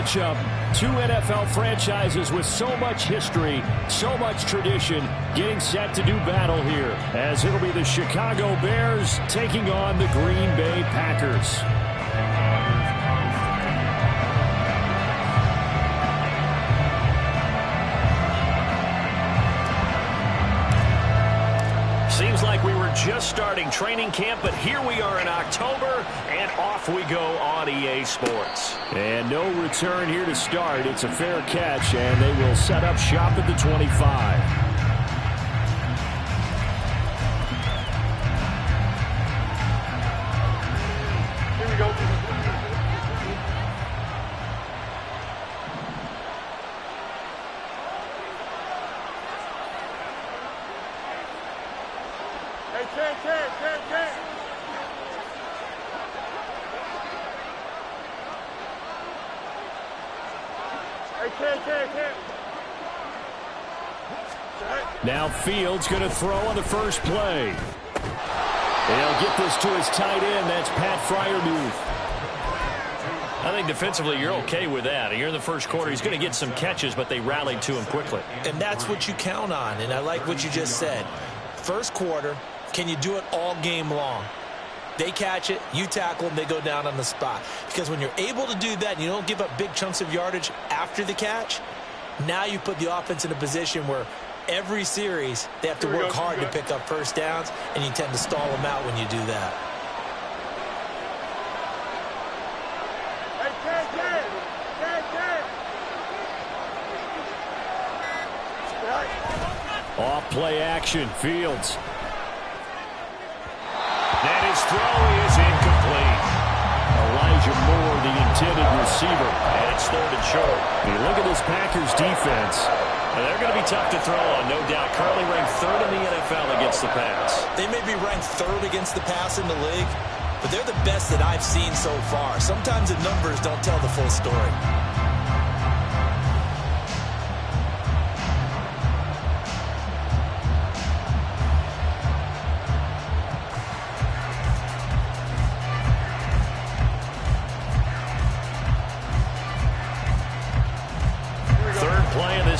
matchup. Two NFL franchises with so much history, so much tradition, getting set to do battle here, as it'll be the Chicago Bears taking on the Green Bay Packers. Seems like we were just starting training camp, but here we are in October, and off we go on EA Sports. And no return here to start. It's a fair catch, and they will set up shop at the 25. Here we go. Now Fields going to throw on the first play. He'll get this to his tight end. That's Pat Freiermuth. I think defensively you're okay with that. You're in the first quarter. He's going to get some catches, but they rallied to him quickly. And that's what you count on, and I like what you just said. First quarter, can you do it all game long? They catch it, you tackle them, they go down on the spot. Because when you're able to do that and you don't give up big chunks of yardage after the catch, now you put the offense in a position where every series they have to work hard to pick up first downs, and you tend to stall them out when you do that. Off play action, Fields. And his throw is incomplete. Elijah Moore, the intended receiver. And it's third and short. You look at this Packers defense. They're going to be tough to throw on, no doubt. Currently ranked third in the NFL against the pass. They may be ranked third against the pass in the league, but they're the best that I've seen so far. Sometimes the numbers don't tell the full story.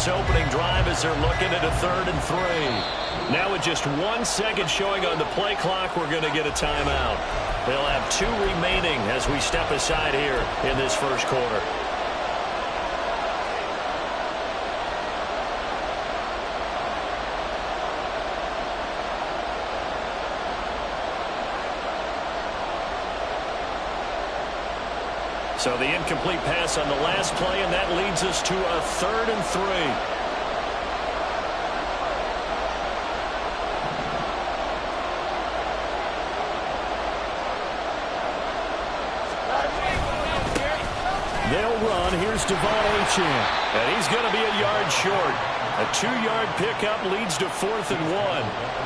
Opening drive as they're looking at a 3rd and 3. Now with just 1 second showing on the play clock, we're going to get a timeout. They'll have 2 remaining as we step aside here in this first quarter. So the incomplete pass on the last play, and that leads us to a 3rd and 3. They'll run. Here's Devon Achane. And he's going to be a yard short. A 2-yard pickup leads to 4th and 1.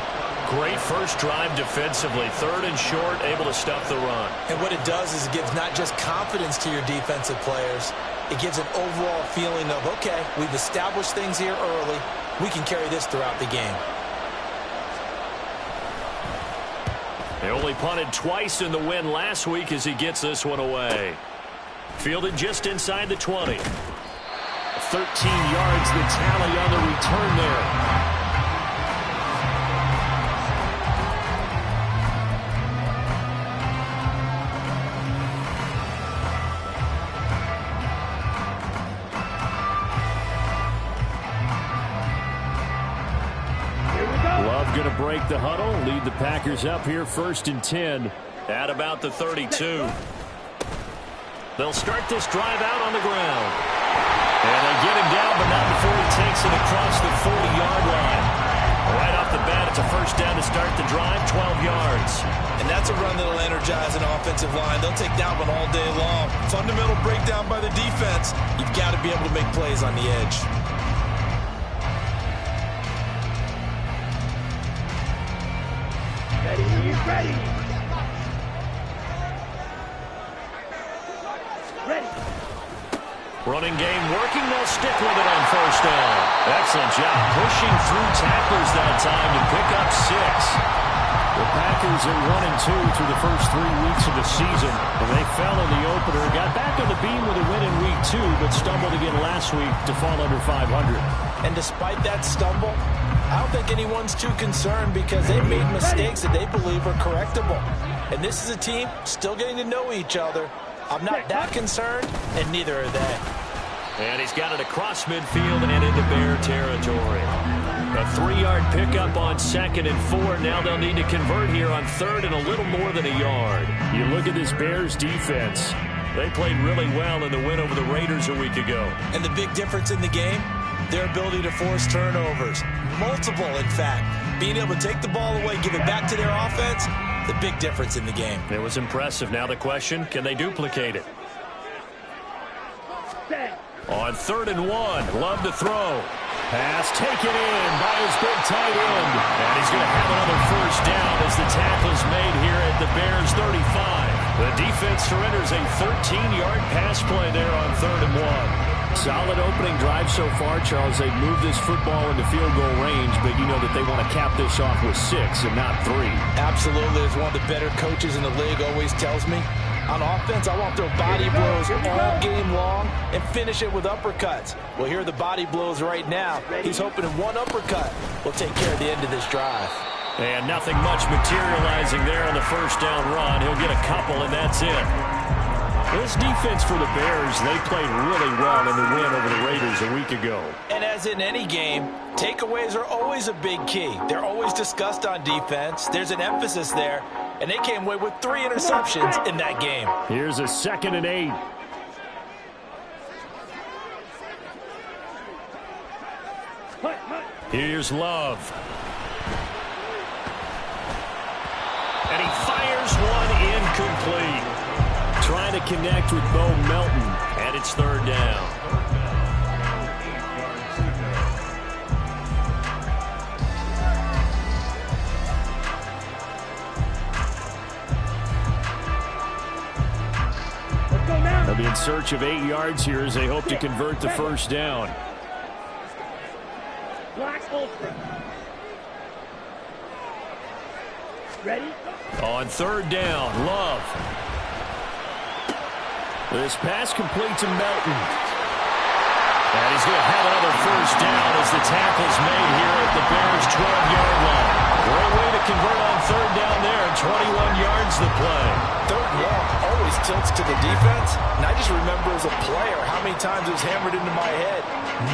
Great first drive defensively. 3rd and short, able to stop the run. And what it does is it gives not just confidence to your defensive players, it gives an overall feeling of, okay, we've established things here early. We can carry this throughout the game. They only punted twice in the win last week as he gets this one away. Fielded just inside the 20. 13 yards, the tally on the return there. Going to break the huddle, lead the Packers up here 1st and 10. At about the 32. They'll start this drive out on the ground. And they get him down, but not before he takes it across the 40-yard line. Right off the bat, it's a first down to start the drive, 12 yards. And that's a run that'll energize an offensive line. They'll take that one all day long. Fundamental breakdown by the defense. You've got to be able to make plays on the edge. Ready. Running game working. They'll stick with it on first down. Excellent job pushing through tacklers that time to pick up 6. The Packers Packers at 1-2 through the first 3 weeks of the season. And they fell in the opener, got back on the beam with a win in week 2, but stumbled again last week to fall under 500. And despite that stumble, I don't think anyone's too concerned because they made mistakes that they believe are correctable. And this is a team still getting to know each other. I'm not that concerned, and neither are they. And he's got it across midfield and into Bear territory. A 3-yard pickup on 2nd and 4. Now they'll need to convert here on 3rd and a little more than a yard. You look at this Bears defense. They played really well in the win over the Raiders a week ago. And the big difference in the game, their ability to force turnovers. Multiple, in fact. Being able to take the ball away, give it back to their offense, the big difference in the game. It was impressive. Now the question, can they duplicate it? On 3rd and 1, Love to throw. Pass taken in by his big tight end. And he's going to have another first down as the tackle is made here at the Bears 35. The defense surrenders a 13-yard pass play there on 3rd and 1. Solid opening drive so far, Charles. They've moved this football into field goal range, but you know that they want to cap this off with 6 and not 3. Absolutely. As one of the better coaches in the league always tells me, on offense, I want to throw body blows all game long and finish it with uppercuts. Well, here are the body blows right now. He's hoping in one uppercut will take care of the end of this drive. And nothing much materializing there on the first down run. He'll get a couple, and that's it. This defense for the Bears, they played really well in the win over the Raiders a week ago. And as in any game, takeaways are always a big key. They're always discussed on defense. There's an emphasis there. And they came away with 3 interceptions in that game. Here's a 2nd and 8. Here's Love. And he fires one incomplete. Trying to connect with Bo Melton. And it's 3rd down. They'll be in search of 8 yards here as they hope to convert the first down. Black Ultra. Ready? On 3rd down, Love. This pass complete to Melton. And he's going to have another first down as the tackle's made here at the Bears' 12-yard line. Great way to convert on 3rd down there, and 21 yards the play. 3rd and long always tilts to the defense, and I just remember as a player how many times it was hammered into my head.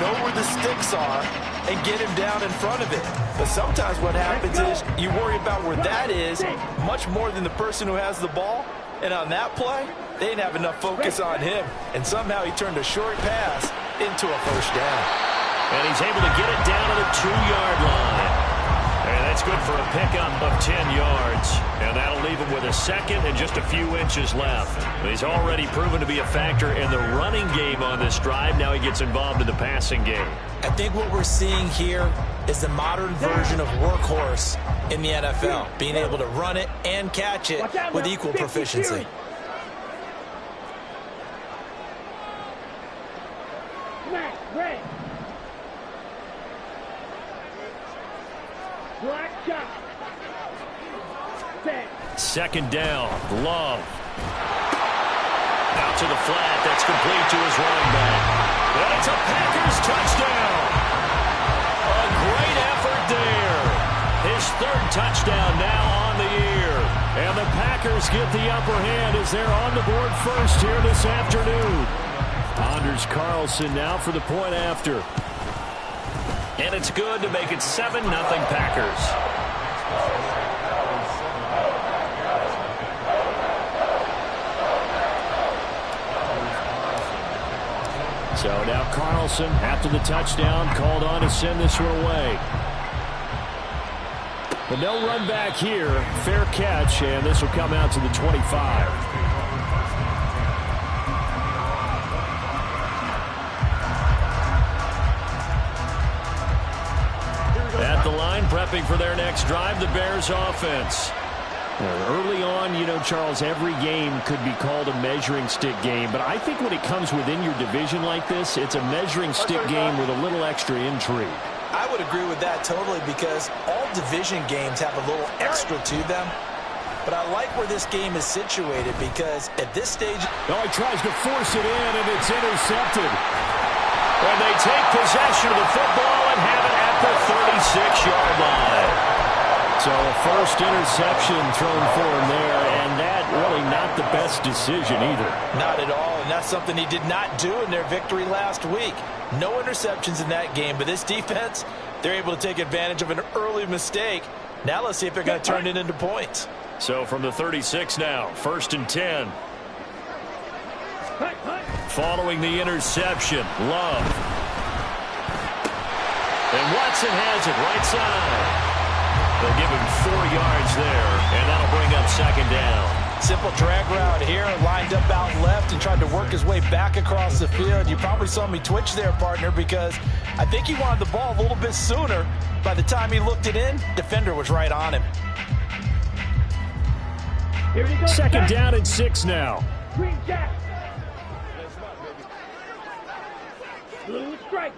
Know where the sticks are and get him down in front of it. But sometimes what happens is you worry about where that is much more than the person who has the ball. And on that play, they didn't have enough focus on him. And somehow he turned a short pass into a first down. And he's able to get it down to the 2-yard line. And that's good for a pickup of 10 yards. And that'll leave him with a 2nd and just a few inches left. He's already proven to be a factor in the running game on this drive. Now he gets involved in the passing game. I think what we're seeing here is the modern version of workhorse in the NFL, being able to run it and catch it with equal proficiency. Red. Black shot. 2nd down, Love. Out to the flat, that's complete to his running back. And it's a Packers touchdown. A great effort there. His 3rd touchdown now on the year. And the Packers get the upper hand as they're on the board first here this afternoon. Anders Carlson now for the point after. And it's good to make it 7-0 Packers. So now Carlson, after the touchdown, called on to send this one away. But no run back here. Fair catch, and this will come out to the 25. At the line, prepping for their next drive, the Bears offense. Early on, you know, Charles, every game could be called a measuring stick game. But I think when it comes within your division like this, it's a measuring stick game with a little extra intrigue. I would agree with that totally because all division games have a little extra to them. but I like where this game is situated because at this stage... Oh, he tries to force it in, and it's intercepted. And they take possession of the football and have it at the 36-yard line. So a first interception thrown for him there, and that really not the best decision either. Not at all, and that's something he did not do in their victory last week. No interceptions in that game, but this defense, they're able to take advantage of an early mistake. Now let's see if they're going to turn it into points. So from the 36 now, 1st and 10. Following the interception, Love. And Watson has it right side. They'll give him 4 yards there, and that'll bring up 2nd down. Simple drag route here, lined up out left and tried to work his way back across the field. You probably saw me twitch there, partner, because I think he wanted the ball a little bit sooner. By the time he looked it in, defender was right on him. Here he goes. 2nd down and 6 now. Green Jack. Blue strike.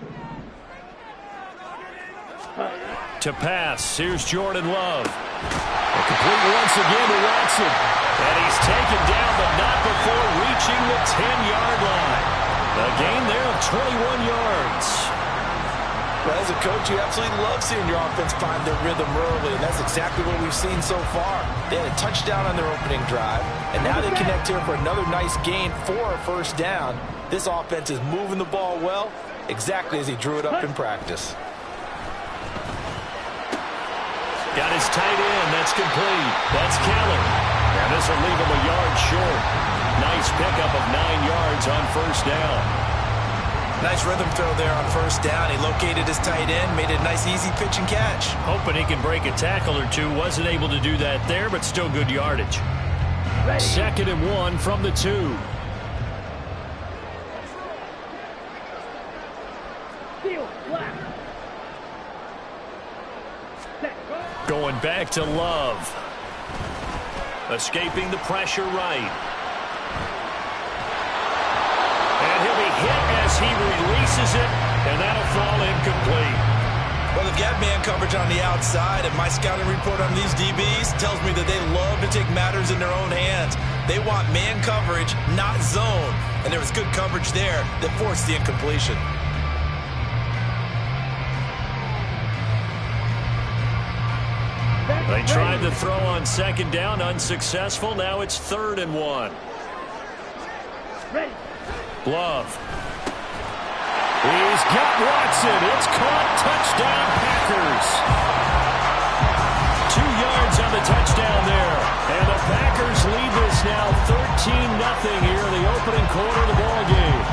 To pass, here's Jordan Love. A complete once again to Watson. And he's taken down, but not before reaching the 10-yard line. A gain there of 21 yards. Well, as a coach, you absolutely love seeing your offense find their rhythm early, and that's exactly what we've seen so far. They had a touchdown on their opening drive, and now they connect here for another nice gain for a 1st down. This offense is moving the ball well, exactly as he drew it up in practice. Got his tight end. That's complete. That's Keller. And this will leave him a yard short. Nice pickup of 9 yards on 1st down. Nice rhythm throw there on 1st down. He located his tight end, made it a nice easy pitch and catch. Hoping he can break a tackle or two. Wasn't able to do that there, but still good yardage. 2nd and 1 from the 2. Steal, black. Going back to Love. Escaping the pressure right. And he'll be hit as he releases it, and that'll fall incomplete. Well, they've got man coverage on the outside, and my scouting report on these DBs tells me that they love to take matters in their own hands. They want man coverage, not zone. And there was good coverage there that forced the incompletion. They tried the throw on 2nd down, unsuccessful. Now it's 3rd and 1. Ready. Love. He's got Watson. It's caught. Touchdown, Packers. 2 yards on the touchdown there. And the Packers lead this now 13-0 here in the opening quarter of the ball game.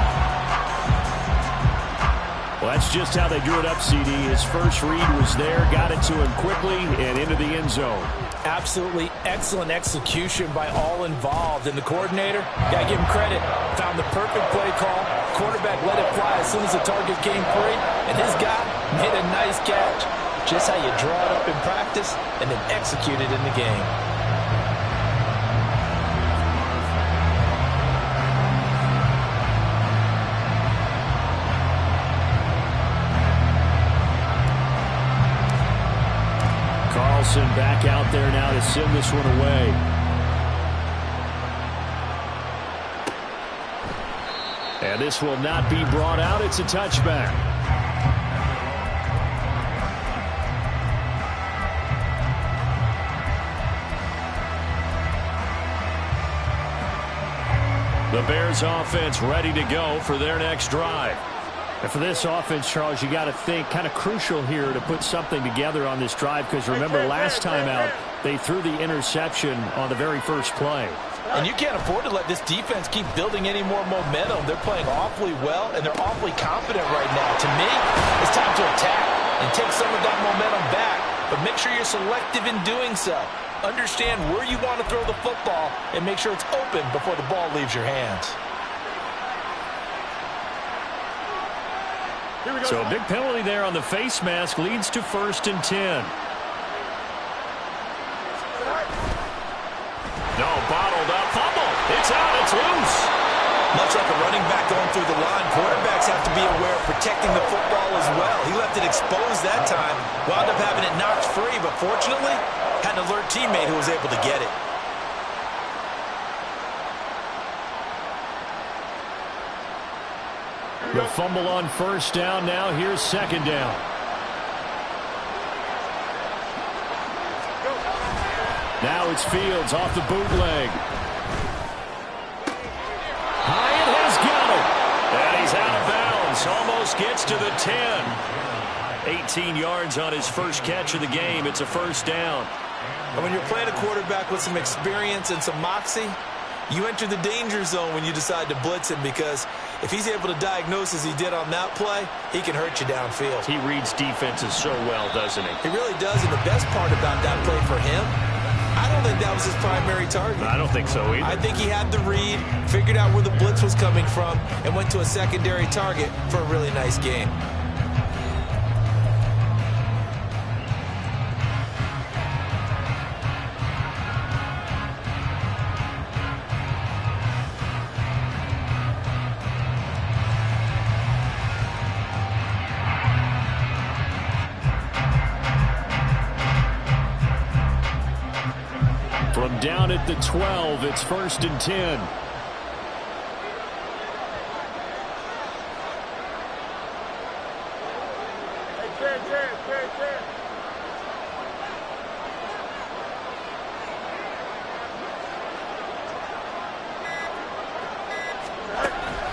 Well, that's just how they drew it up, CD. His first read was there, got it to him quickly, and into the end zone. Absolutely excellent execution by all involved. And the coordinator, got to give him credit, found the perfect play call. Quarterback let it fly as soon as the target came free, and his guy made a nice catch. Just how you draw it up in practice and then execute it in the game. Carlson back out there now to send this one away. And this will not be brought out. It's a touchback. The Bears offense ready to go for their next drive. And for this offense, Charles, you got to think kind of crucial here to put something together on this drive, because remember last time out they threw the interception on the very first play. And you can't afford to let this defense keep building any more momentum. They're playing awfully well, and they're awfully confident right now. To me, it's time to attack and take some of that momentum back, but make sure you're selective in doing so. Understand where you want to throw the football and make sure it's open before the ball leaves your hands. So a big penalty there on the face mask leads to 1st and 10. No, bottled up, fumble. It's out, it's loose. Much like a running back going through the line, quarterbacks have to be aware of protecting the football as well. He left it exposed that time, wound up having it knocked free, but fortunately, had an alert teammate who was able to get it. The fumble on first down. Now here's second down. Now it's Fields off the bootleg. Hyatt has got it. And he's out of bounds. Almost gets to the 10. 18 yards on his first catch of the game. It's a first down. And when you're playing a quarterback with some experience and some moxie, you enter the danger zone when you decide to blitz him, because if he's able to diagnose as he did on that play, he can hurt you downfield. He reads defenses so well, doesn't he? He really does, and the best part about that play for him, I don't think that was his primary target. I don't think so either. I think he had the read, figured out where the blitz was coming from, and went to a secondary target for a really nice game. From down at the 12, it's 1st and 10.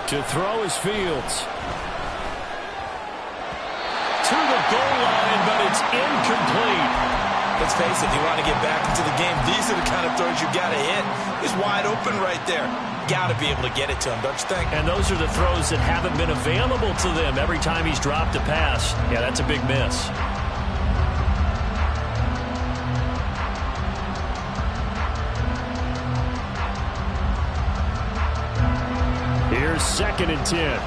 To throw is Fields. To the goal line, but it's incomplete. Let's face it, if you want to get back into the game, these are the kind of throws you got to hit. He's wide open right there. Got to be able to get it to him, don't you think? And those are the throws that haven't been available to them every time he's dropped a pass. Yeah, that's a big miss. Here's 2nd and 10.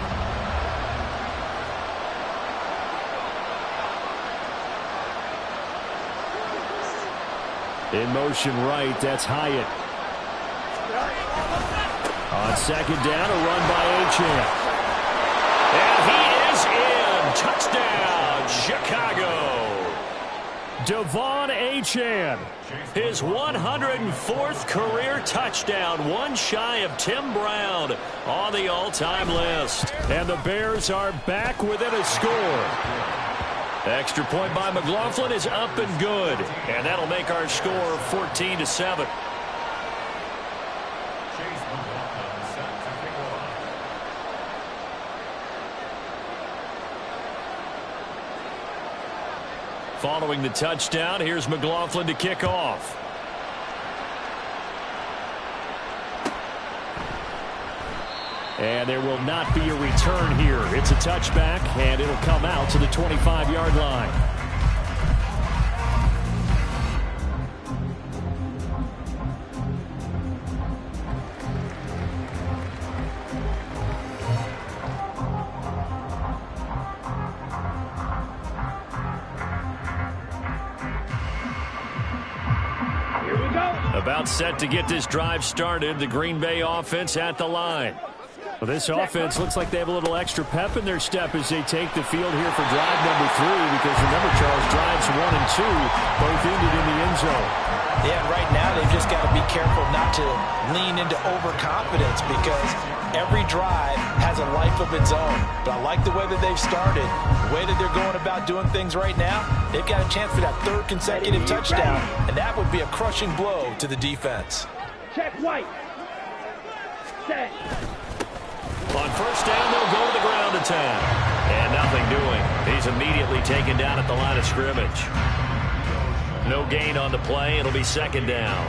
In motion right, that's Hyatt. On 2nd down, a run by Achane. And he is in. Touchdown, Chicago. Devon Achane. His 104th career touchdown, one shy of Tim Brown on the all-time list. And the Bears are back within a score. Extra point by McLaughlin is up and good. And that'll make our score 14-7. Following the touchdown, here's McLaughlin to kick off. And there will not be a return here. It's a touchback, and it'll come out to the 25-yard line. Here we go. About set to get this drive started, the Green Bay offense at the line. Well, this offense looks like they have a little extra pep in their step as they take the field here for drive number 3, because remember, Charles, drives 1 and 2 both ended in the end zone. Yeah, right now they've just got to be careful not to lean into overconfidence, because every drive has a life of its own. But I like the way that they've started, the way that they're going about doing things right now. They've got a chance for that 3rd consecutive touchdown, and that would be a crushing blow to the defense. Check White. Set. On first down, they'll go to the ground attack. And nothing doing. He's immediately taken down at the line of scrimmage. No gain on the play. It'll be 2nd down.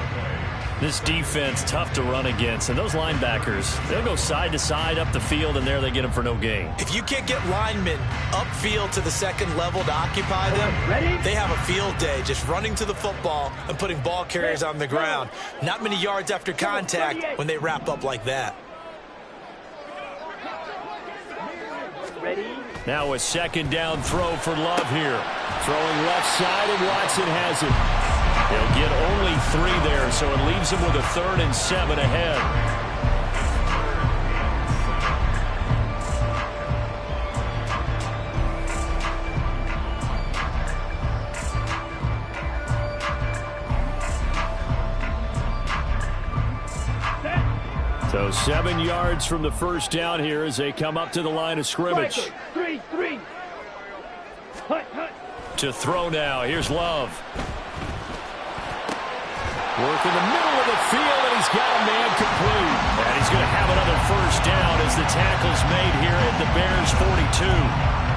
This defense, tough to run against. And those linebackers, they'll go side to side up the field, and there they get them for no gain. If you can't get linemen upfield to the 2nd level to occupy them, they have a field day just running to the football and putting ball carriers on the ground. Not many yards after contact when they wrap up like that. Ready. Now a 2nd down throw for Love here. Throwing left side, and Watson has it. They'll get only 3 there, so it leaves them with a 3rd and 7 ahead. So So 7 yards from the first down here as they come up to the line of scrimmage. 3-3. Hut. To throw now. Here's Love. Work in the middle of the field, and he's got a man complete. And he's going to have another first down as the tackle's made here at the Bears 42.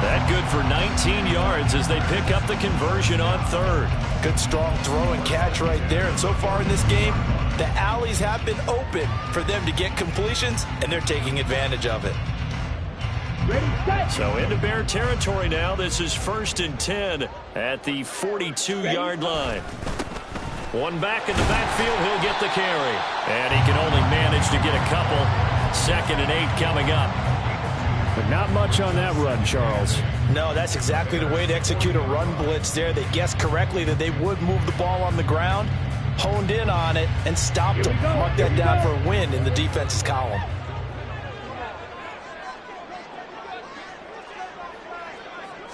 That good for 19 yards as they pick up the conversion on third. Good strong throw and catch right there. And so far in this game, the alleys have been open for them to get completions, and they're taking advantage of it. Ready, set. So into Bear territory now. This is 1st and 10 at the 42-yard line. One back in the backfield, he'll get the carry. And he can only manage to get a couple. 2nd and 8 coming up. But not much on that run, Charles. No, that's exactly the way to execute a run blitz there. They guessed correctly that they would move the ball on the ground, honed in on it, and stopped them. Mark that down for a win in the defense's column.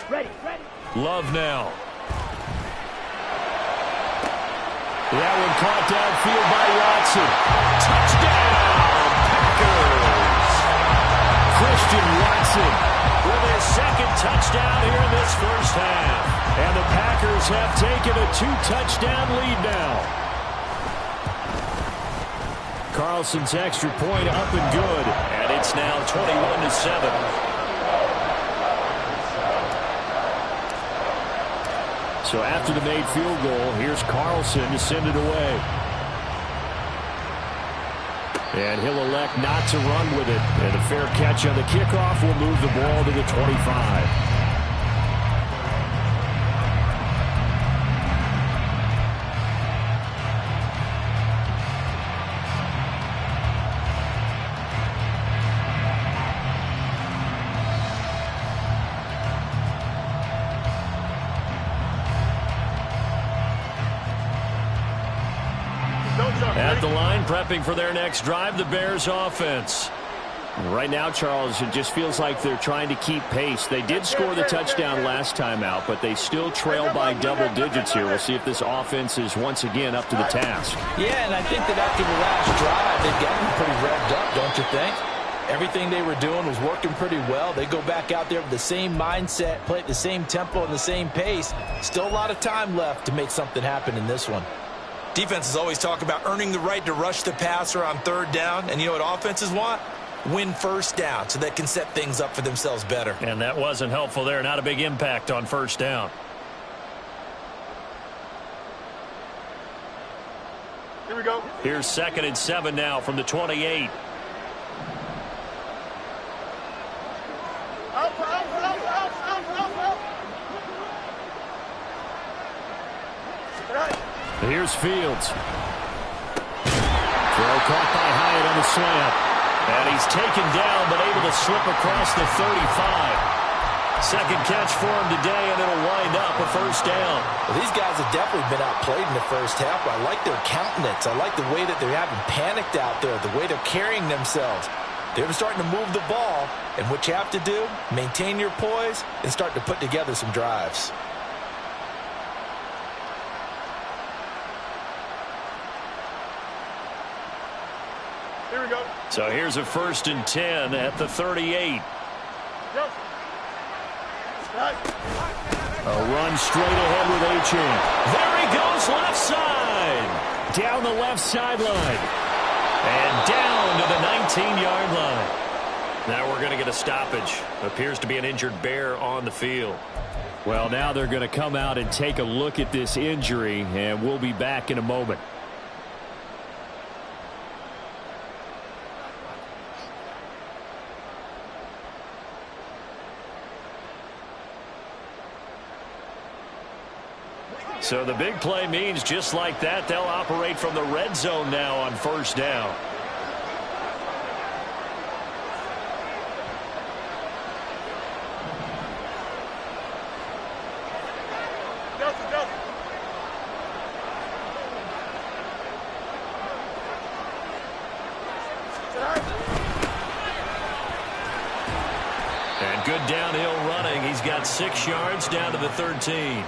Ready. Love now. That one caught downfield by Watson. Touchdown, Packers! Christian Watson With his 2nd touchdown here in this first half. And the Packers have taken a 2-touchdown lead now. Carlson's extra point up and good. And it's now 21-7. So after the made field goal, here's Carlson to send it away. And he'll elect not to run with it. And a fair catch on the kickoff will move the ball to the 25. At the line, prepping for their next drive, the Bears offense. Right now, Charles, it just feels like they're trying to keep pace. They did score the touchdown last time out, but they still trail by double digits here. We'll see if this offense is once again up to the task. Yeah, and I think that after the last drive, they've gotten pretty revved up, don't you think? Everything they were doing was working pretty well. They go back out there with the same mindset, play at the same tempo and the same pace. Still a lot of time left to make something happen in this one. Defenses always talk about earning the right to rush the passer on 3rd down. And you know what offenses want? Win 1st down so they can set things up for themselves better. And that wasn't helpful there. Not a big impact on 1st down. Here we go. Here's 2nd and 7 now from the 28. Here's Fields. Throw caught by Hyatt on the slant. And he's taken down, but able to slip across the 35. 2nd catch for him today, and it'll wind up a 1st down. Well, these guys have definitely been outplayed in the first half. I like their countenance. I like the way that they're having panicked out there, the way they're carrying themselves. They're starting to move the ball, and what you have to do, maintain your poise and start to put together some drives. Here we go. So here's a 1st and 10 at the 38. Go. A run straight ahead with Achane. There he goes, left side. Down the left sideline. And down to the 19-yard line. Now we're going to get a stoppage. Appears to be an injured Bear on the field. Well, now they're going to come out and take a look at this injury, and we'll be back in a moment. So the big play means just like that, they'll operate from the red zone now on 1st down. And good downhill running. He's got 6 yards down to the 13.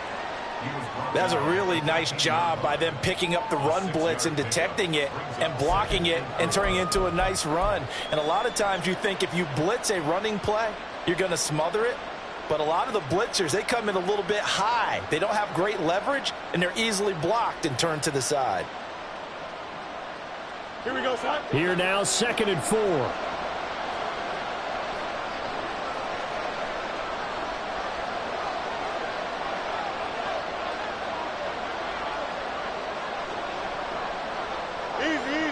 That's a really nice job by them picking up the run blitz and detecting it and blocking it and turning it into a nice run. And a lot of times you think if you blitz a running play, you're going to smother it. But a lot of the blitzers, they come in a little bit high. They don't have great leverage, and they're easily blocked and turned to the side. Here we go, son. Here now, 2nd and 4. Easy.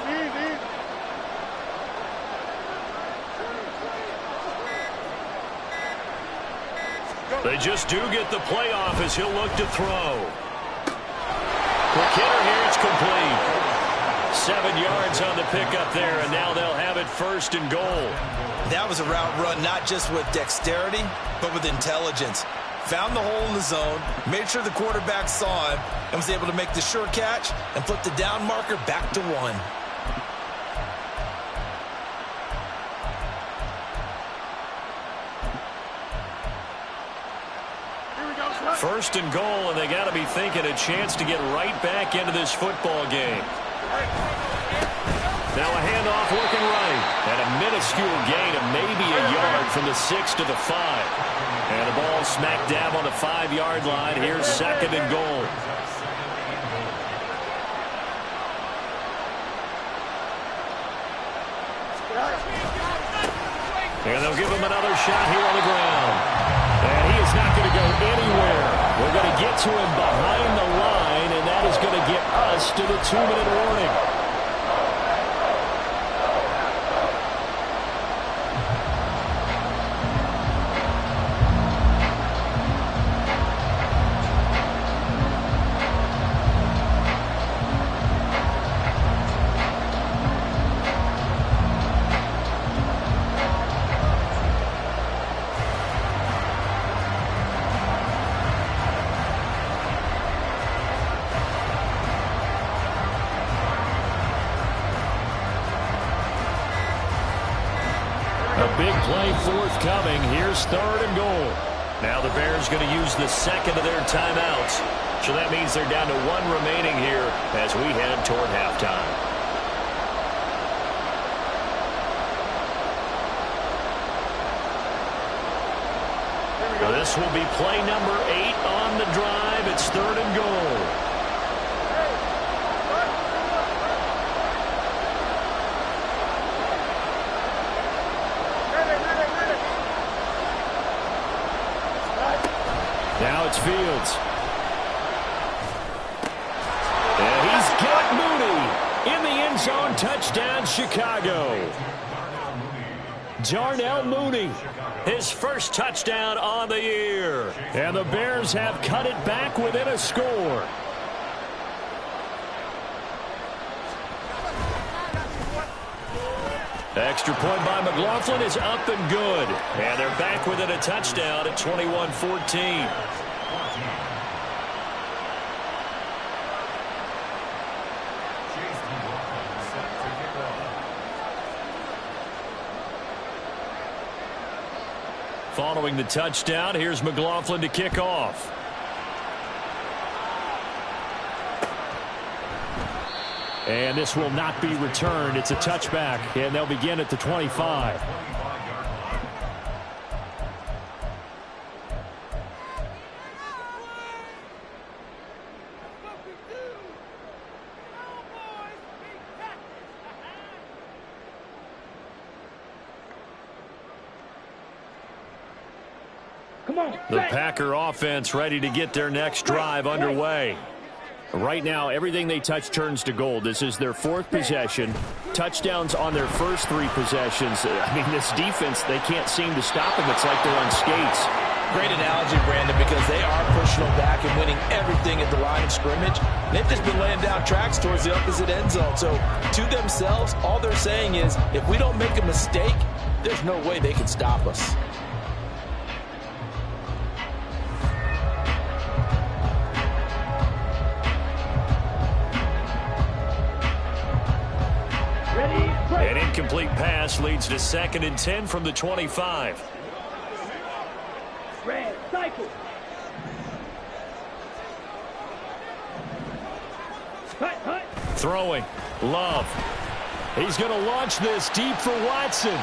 They just do get the playoff as he'll look to throw. Quick hitter here, it's complete. 7 yards on the pickup there, and now they'll have it 1st and goal. That was a route run not just with dexterity, but with intelligence. Found the hole in the zone, made sure the quarterback saw him, and was able to make the sure catch and flip the down marker back to 1. First and goal, and they got to be thinking a chance to get right back into this football game. Now a handoff looking right, and a minuscule gain of maybe a yard from the 6 to the 5. And the ball smack dab on the 5-yard line. Here's 2nd and goal. And they'll give him another shot here on the ground. And he is not going to go anywhere. We're going to get to him behind the line, and that is going to get us to the 2-minute warning. Big play forthcoming. Here's 3rd and goal. Now the Bears going to use the 2nd of their timeouts. So that means they're down to 1 remaining here as we head toward halftime. This will be play number 8 on the drive. It's 3rd and goal. Now it's Fields. And he's got Mooney in the end zone. Touchdown, Chicago. Darnell Mooney, his first touchdown on the year. And the Bears have cut it back within a score. Extra point by McLaughlin is up and good. And they're back within a touchdown at 21-14. Following the touchdown, here's McLaughlin to kick off. And this will not be returned. It's a touchback, and they'll begin at the 25. Come on. The Packer offense ready to get their next drive underway. Right now, everything they touch turns to gold. This is their 4th possession. Touchdowns on their first 3 possessions. I mean, this defense, they can't seem to stop them. It's like they're on skates. Great analogy, Brandon, because they are pushing them back and winning everything at the line of scrimmage. They've just been laying down tracks towards the opposite end zone. So, to themselves, all they're saying is, if we don't make a mistake, there's no way they can stop us. An incomplete pass leads to 2nd and 10 from the 25. Red, cycle. Throwing. Love. He's going to launch this deep for Watson.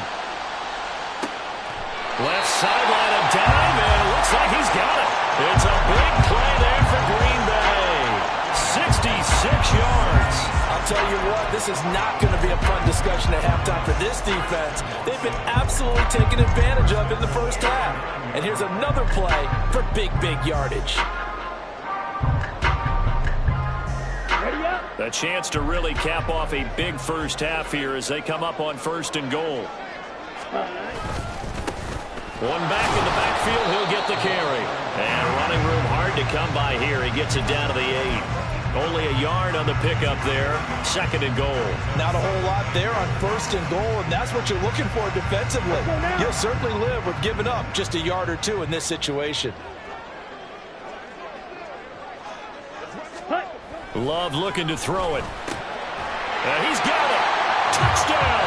Left sideline, a dive, and it looks like he's got it. It's a big play there for Green Bay. 66 yards. I'll tell you what, this is not going to be a fun discussion at halftime for this defense. They've been absolutely taken advantage of in the first half. And here's another play for big yardage. Ready up. A chance to really cap off a big first half here as they come up on 1st and goal. One back in the backfield, he'll get the carry. And running room hard to come by here. He gets it down to the 8. Only a yard on the pickup there. 2nd and goal. Not a whole lot there on 1st and goal, and that's what you're looking for defensively. You'll certainly live with giving up just a yard or two in this situation. Love looking to throw it. And he's got it. Touchdown.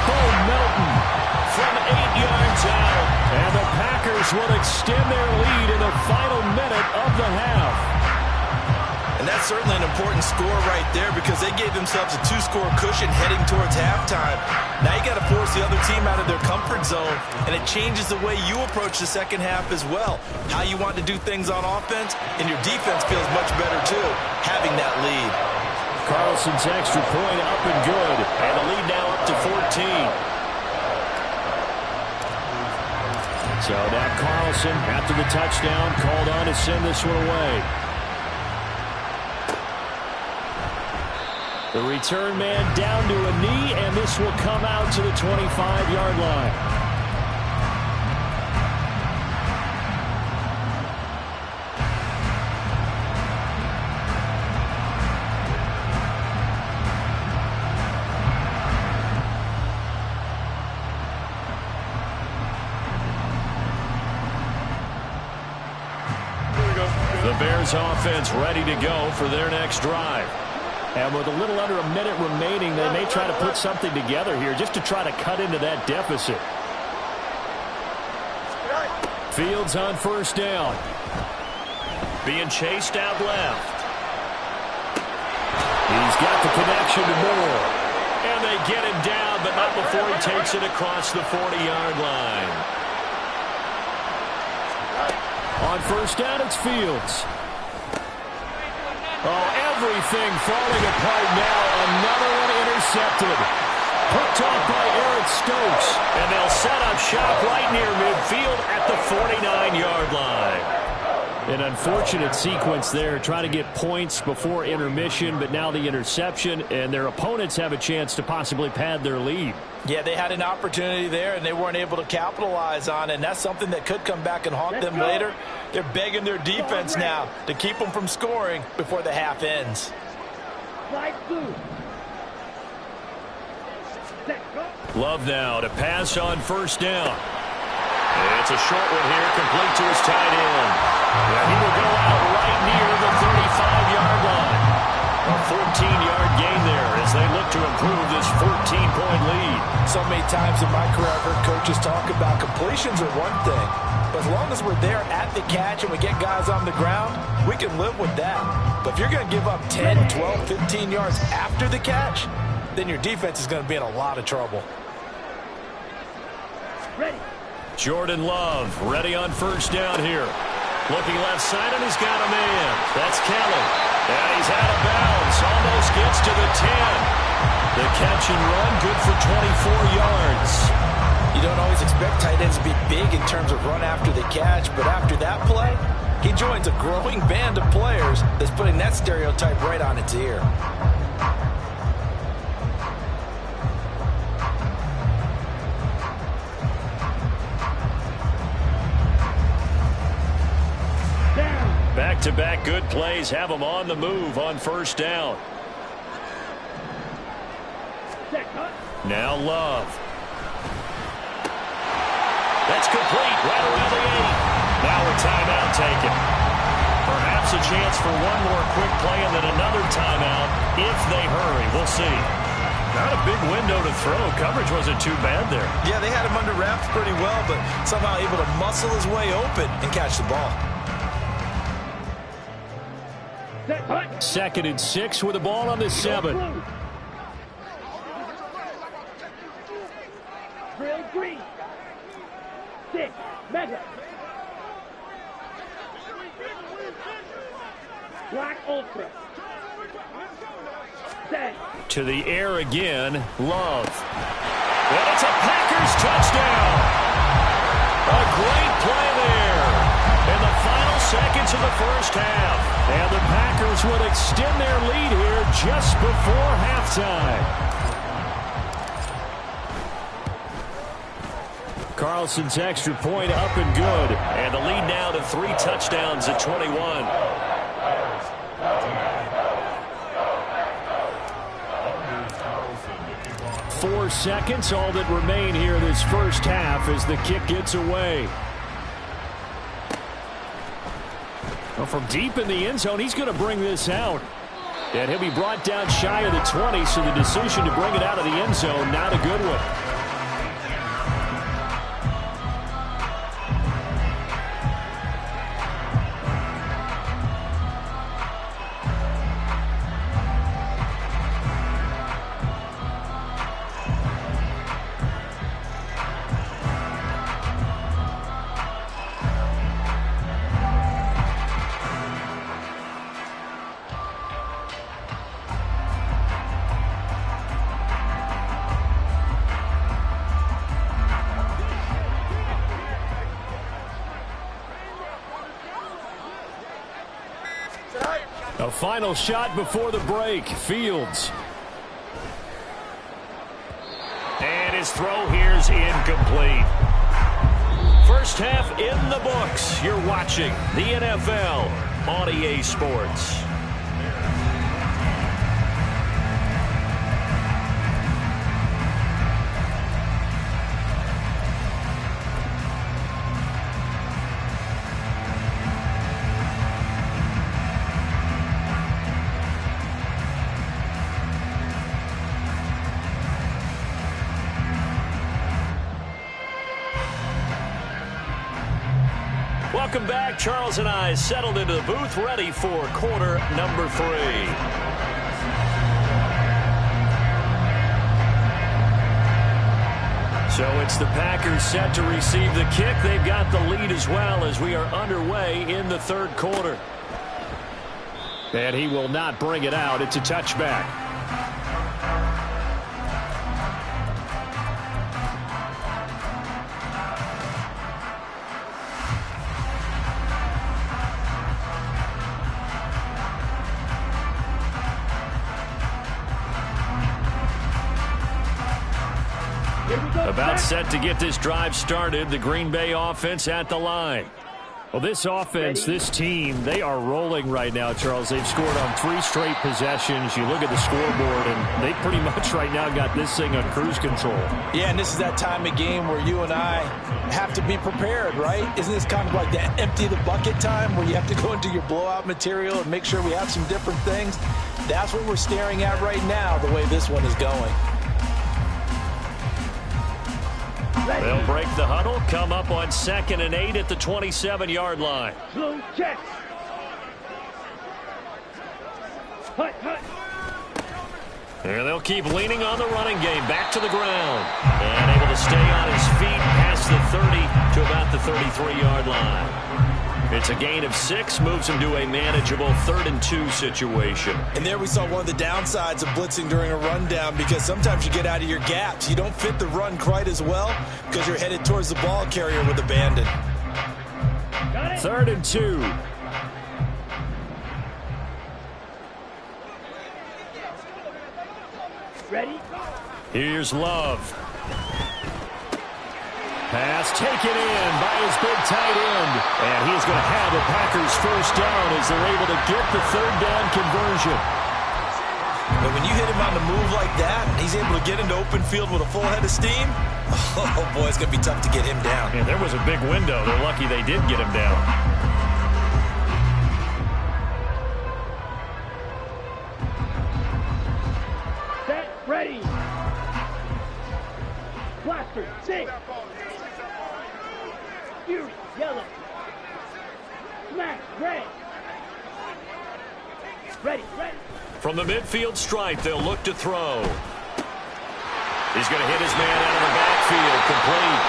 Cole Melton from 8 yards out. And the Packers will extend their lead in the final minute of the half. And that's certainly an important score right there because they gave themselves a 2-score cushion heading towards halftime. Now you got to force the other team out of their comfort zone, and it changes the way you approach the second half as well. How you want to do things on offense, and your defense feels much better too, having that lead. Carlson's extra point up and good, and the lead now up to 14. So now Carlson, after the touchdown, called on to send this one away. The return man down to a knee, and this will come out to the 25-yard line. The Bears offense ready to go for their next drive. And with a little under a minute remaining, they may try to put something together here just to try to cut into that deficit. Fields on 1st down. Being chased out left. He's got the connection to Moore. And they get him down, but not before he takes it across the 40-yard line. On 1st down, it's Fields. Oh, everything falling apart now. Another one intercepted. Picked off by Eric Stokes. And they'll set up shop right near midfield at the 49-yard line. An unfortunate sequence there, trying to get points before intermission, but now the interception, and their opponents have a chance to possibly pad their lead. Yeah, they had an opportunity there, and they weren't able to capitalize on it, and that's something that could come back and haunt them later. They're begging their defense now to keep them from scoring before the half ends. Love now to pass on 1st down. It's a short one here, complete to his tight end. And he will go out right near the 35-yard line. A 14-yard gain there as they look to improve this 14-point lead. So many times in my career, I've heard coaches talk about completions are one thing. But as long as we're there at the catch and we get guys on the ground, we can live with that. But if you're going to give up 10, 12, 15 yards after the catch, then your defense is going to be in a lot of trouble. Ready. Jordan Love ready on 1st down here. Looking left side, and he's got a man. That's Kelly. And he's out of bounds. Almost gets to the 10. The catch and run, good for 24 yards. You don't always expect tight ends to be big in terms of run after the catch, but after that play, he joins a growing band of players that's putting that stereotype right on its ear. Back-to-back good plays have them on the move on 1st down. Now Love. That's complete right around the 8. Now a timeout taken. Perhaps a chance for one more quick play and then another timeout if they hurry. We'll see. Not a big window to throw. Coverage wasn't too bad there. Yeah, they had him under wraps pretty well, but somehow able to muscle his way open and catch the ball. 2nd and 6 with the ball on the 7. Drill 3. 6. Mega. Black Ultra. Set. To the air again, Love. And it's a Packers touchdown. A great play there in the final seconds of the first half. And the Packers would extend their lead here just before halftime. Carlson's extra point up and good. And the lead now to 3 touchdowns at 21. 4 seconds, all that remain here this first half as the kick gets away. Well, from deep in the end zone, he's going to bring this out. And he'll be brought down shy of the 20, so the decision to bring it out of the end zone, not a good one. A final shot before the break. Fields. And his throw here's incomplete. First half in the books. You're watching the NFL on EA Sports. Welcome back. Charles and I settled into the booth, ready for quarter number 3. So it's the Packers set to receive the kick. They've got the lead as well as we are underway in the third quarter. And he will not bring it out. It's a touchback. About set to get this drive started. The Green Bay offense at the line. Well, this offense, this team, they are rolling right now, Charles. They've scored on 3 straight possessions. You look at the scoreboard, and they pretty much right now got this thing on cruise control. Yeah, and this is that time of game where you and I have to be prepared, right? Isn't this kind of like that empty the bucket time where you have to go into your blowout material and make sure we have some different things? That's what we're staring at right now, the way this one is going. They'll break the huddle, come up on 2nd and 8 at the 27-yard line. Blue check. Hut, hut. And they'll keep leaning on the running game. Back to the ground. And able to stay on his feet past the 30 to about the 33-yard line. It's a gain of 6, moves him to a manageable 3rd and 2 situation. And there we saw one of the downsides of blitzing during a rundown, because sometimes you get out of your gaps. You don't fit the run quite as well because you're headed towards the ball carrier with abandon. 3rd and 2. Ready? Here's Love. Pass taken in by his big tight end. And he's going to have the Packers first down as they're able to get the 3rd down conversion. But when you hit him on the move like that, and he's able to get into open field with a full head of steam, oh boy, it's going to be tough to get him down. Yeah, there was a big window. They're lucky they did get him down. Set, ready. Blaster, 6. Fury, yellow. Smash, red. Ready, ready. From the midfield stripe, they'll look to throw. He's going to hit his man out of the backfield, complete.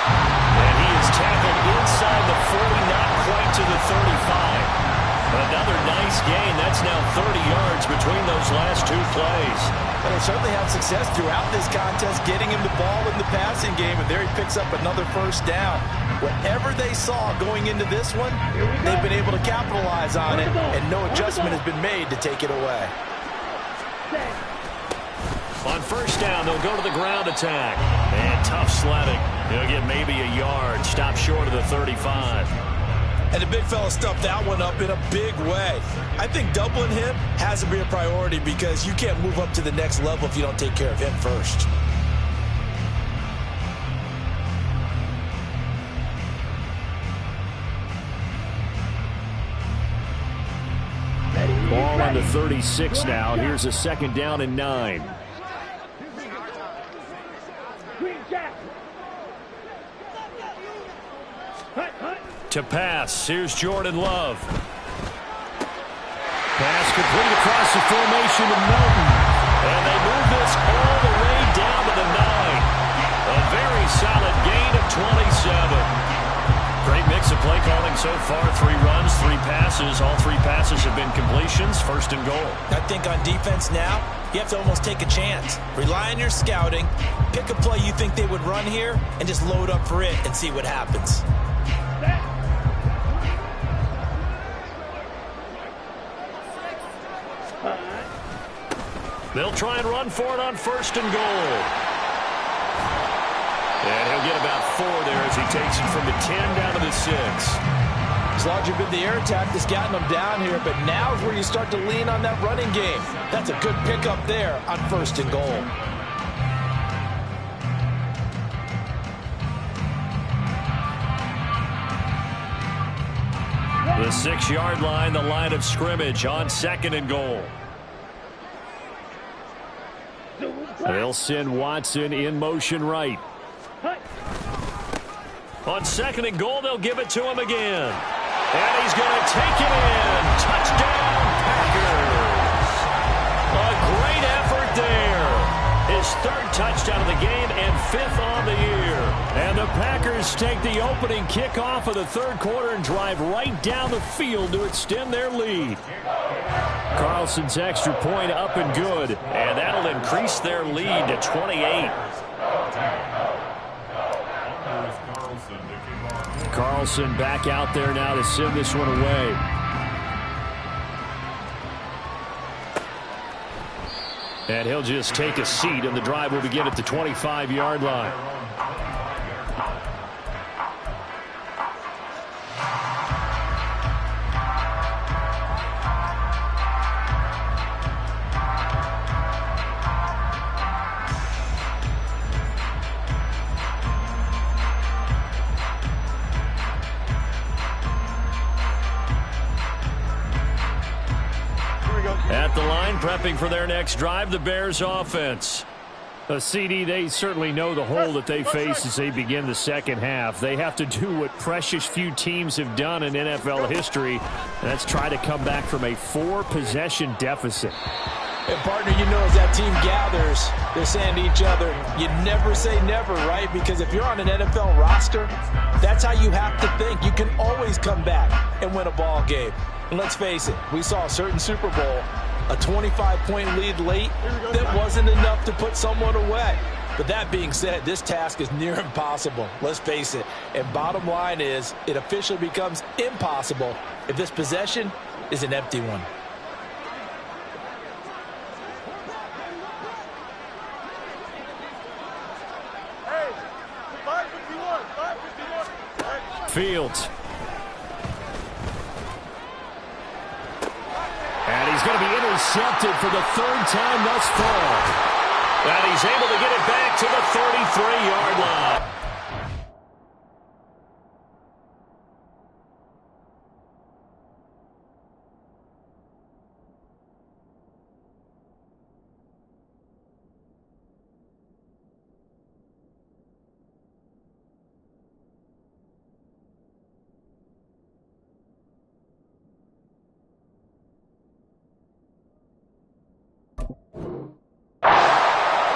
And he is tackled inside the 40, not quite to the 35. Another nice gain. That's now 30 yards between those last two plays. Well, they certainly had success throughout this contest, getting him the ball in the passing game, and there he picks up another first down. Whatever they saw going into this one, they've been able to capitalize on it, and no adjustment has been made to take it away. On first down, they'll go to the ground attack. And tough sledding. He'll get maybe a yard. Stop short of the 35. And the big fella stuffed that one up in a big way. I think doubling him has to be a priority because you can't move up to the next level if you don't take care of him first. Ball on the 36 now. Here's a second down and 9. Green Jack. Hut, hut. To pass, here's Jordan Love. Pass complete across the formation to Melton. And they move this all the way down to the 9. A very solid gain of 27. Great mix of play calling so far. 3 runs, 3 passes. All 3 passes have been completions. First and goal. I think on defense now, you have to almost take a chance. Rely on your scouting. Pick a play you think they would run here and just load up for it and see what happens. They'll try and run for it on first and goal. And he'll get about 4 there as he takes it from the 10 down to the 6. As long as you've been the air attack that's gotten them down here, but now is where you start to lean on that running game. That's a good pickup there on first and goal. The 6-yard line, the line of scrimmage on second and goal. They'll send Watson in motion right. On second and goal, they'll give it to him again. And he's going to take it in. Touchdown, Packers. A great effort there. His 3rd touchdown of the game and 5th on the year. And the Packers take the opening kickoff of the 3rd quarter and drive right down the field to extend their lead. Carlson's extra point up and good. And that'll increase their lead to 28. Carlson back out there now to send this one away. And he'll just take a seat, and the drive will begin at the 25-yard line. At the line, prepping for their next drive, the Bears offense. CD, they certainly know the hole that they face as they begin the second half. They have to do what precious few teams have done in NFL history, and that's try to come back from a 4-possession deficit. And, partner, you know, as that team gathers, they're saying to each other, you never say never, right? Because if you're on an NFL roster, that's how you have to think. You can always come back and win a ball game. And let's face it, we saw a certain Super Bowl, a 25-point lead late that wasn't enough to put someone away. But that being said, this task is near impossible. Let's face it. And bottom line is, it officially becomes impossible if this possession is an empty one. Fields. And he's going to be intercepted for the 3rd time thus far. And he's able to get it back to the 33-yard line.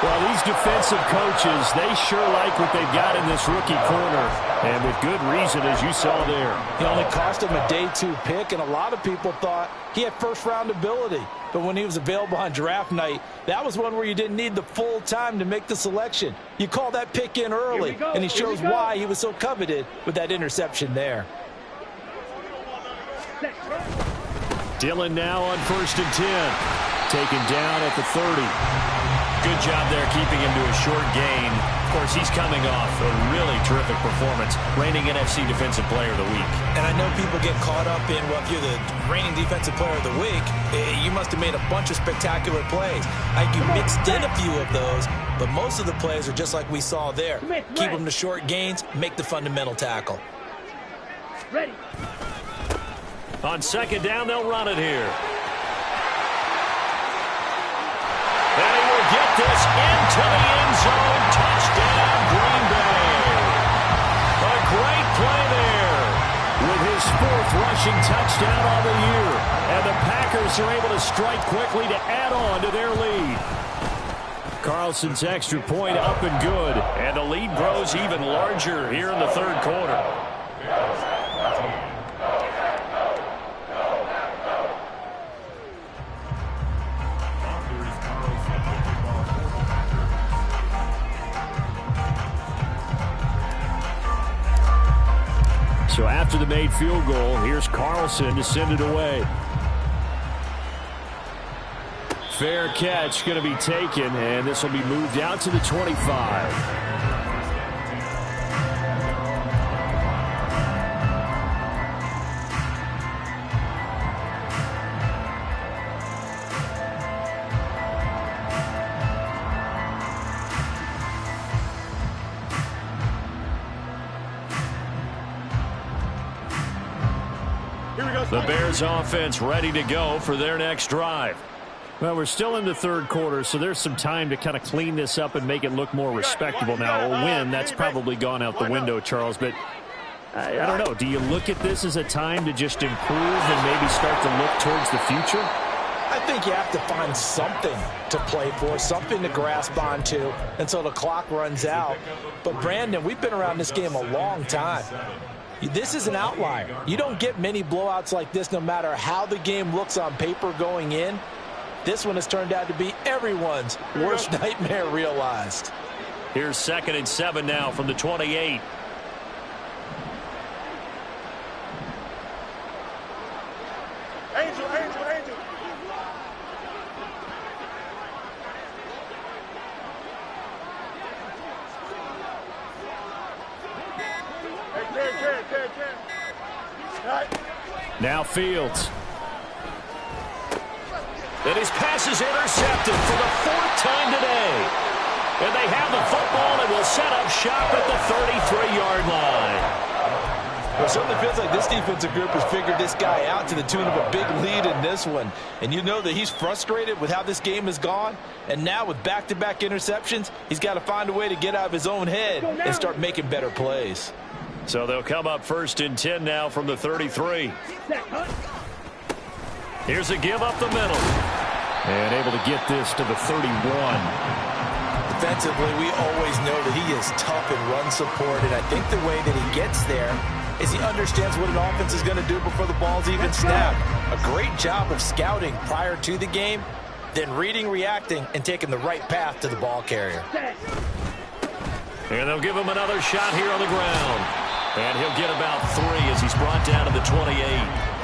Well, these defensive coaches, they sure like what they've got in this rookie corner, and with good reason, as you saw there. He only cost him a day 2 pick, and a lot of people thought he had first-round ability. But when he was available on draft night, that was one where you didn't need the full time to make the selection. You call that pick in early, and he shows why he was so coveted with that interception there. Dillon now on 1st and 10. Taken down at the 30. Good job there keeping him to a short gain. Of course, he's coming off a really terrific performance, reigning NFC Defensive Player of the Week. And I know people get caught up in, well, if you're the reigning Defensive Player of the Week, you must have made a bunch of spectacular plays. I think you mixed in a few of those, but most of the plays are just like we saw there. Keep them to short gains, make the fundamental tackle. Ready. On 2nd down, they'll run it here. And he will get this into the end zone. Touchdown, Green Bay. A great play there with his 4th rushing touchdown on the year. And the Packers are able to strike quickly to add on to their lead. Carlson's extra point up and good. And the lead grows even larger here in the 3rd quarter. So after the made field goal, here's Carlson to send it away. Fair catch going to be taken, and this will be moved out to the 25. The Bears offense ready to go for their next drive. Well, we're still in the 3rd quarter, so there's some time to kind of clean this up and make it look more respectable. Now, a win, that's probably gone out the window, Charles, but I don't know. Do you look at this as a time to just improve and maybe start to look towards the future? I think you have to find something to play for, something to grasp onto until the clock runs out. But, Brandon, we've been around this game a long time. This is an outlier. You don't get many blowouts like this no matter how the game looks on paper going in. This one has turned out to be everyone's worst nightmare realized. Here's 2nd and 7 now from the 28. Angel. Now Fields. And his pass is intercepted for the 4th time today. And they have the football and will set up shop at the 33-yard line. Well, it certainly feels like this defensive group has figured this guy out to the tune of a big lead in this one. And you know that he's frustrated with how this game has gone. And now with back-to-back interceptions, he's got to find a way to get out of his own head and start making better plays. So they'll come up 1st and 10 now from the 33. Here's a give up the middle. And able to get this to the 31. Defensively, we always know that he is tough in run support, and I think the way that he gets there is he understands what an offense is going to do before the ball's even snapped. A great job of scouting prior to the game, then reading, reacting, and taking the right path to the ball carrier. And they'll give him another shot here on the ground. And he'll get about 3 as he's brought down to the 28.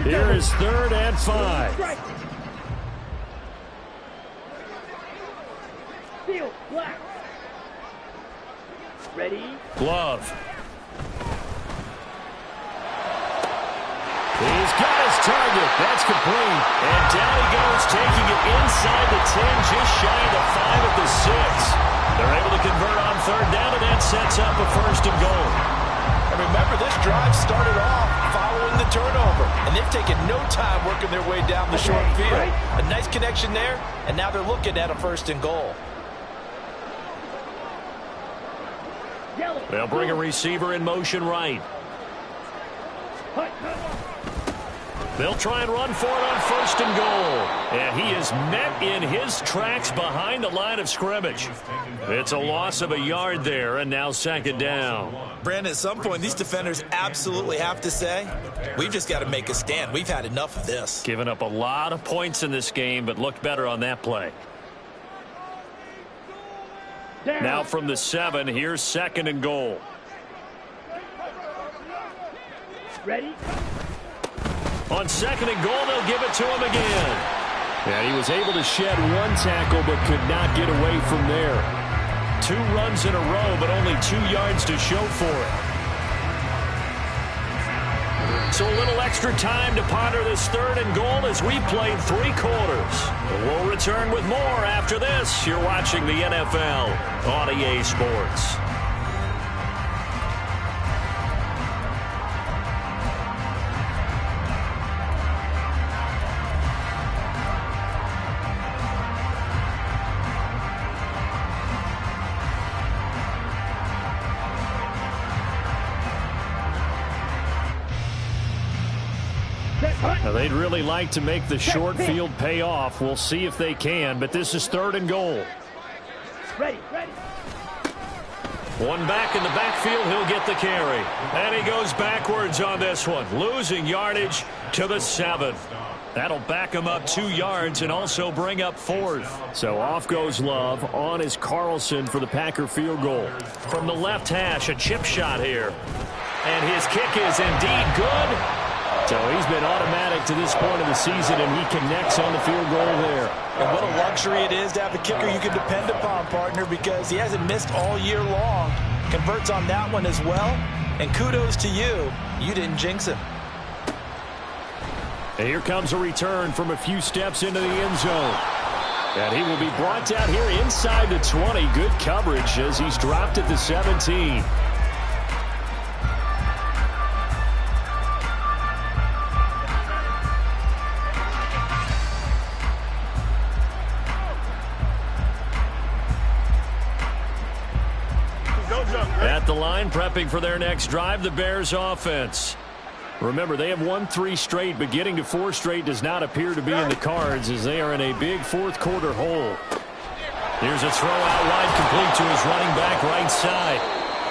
Here is 3rd and 5. Field, black. Ready? Glove. He's got his target. That's complete. And down he goes, taking it inside the 10, just shy of the 5 at the 6. They're able to convert on 3rd down, and that sets up a 1st and goal. And remember, this drive started off following the turnover, and they've taken no time working their way down the short field. A nice connection there, and now they're looking at a 1st and goal. They'll bring a receiver in motion right. They'll try and run for it on 1st and goal. And he is met in his tracks behind the line of scrimmage. It's a loss of a yard there, and now 2nd down. Brandon, at some point, these defenders absolutely have to say, we've just got to make a stand. We've had enough of this. Given up a lot of points in this game, but looked better on that play. Now from the 7, here's 2nd and goal. Ready? On 2nd and goal, they'll give it to him again. And he was able to shed 1 tackle, but could not get away from there. 2 runs in a row, but only 2 yards to show for it. So a little extra time to ponder this 3rd and goal as we played 3 quarters. We'll return with more after this. You're watching the NFL on EA Sports. Now, they'd really like to make the short field pay off. We'll see if they can, but this is 3rd and goal. Ready, ready. 1 back in the backfield, he'll get the carry. And he goes backwards on this one, losing yardage to the 7. That'll back him up 2 yards and also bring up 4th. So off goes Love. On is Carlson for the Packer field goal. From the left hash, a chip shot here. And his kick is indeed good. So he's been automatic to this point of the season, and he connects on the field goal there. And what a luxury it is to have a kicker you can depend upon, partner, because he hasn't missed all year long. Converts on that one as well. And kudos to you. You didn't jinx him. And here comes a return from a few steps into the end zone. And he will be brought down here inside the 20. Good coverage as he's dropped at the 17. At the line, prepping for their next drive, the Bears offense. Remember, they have won 3 straight, but getting to 4 straight does not appear to be in the cards as they are in a big 4th quarter hole. Here's a throw out wide, complete to his running back right side.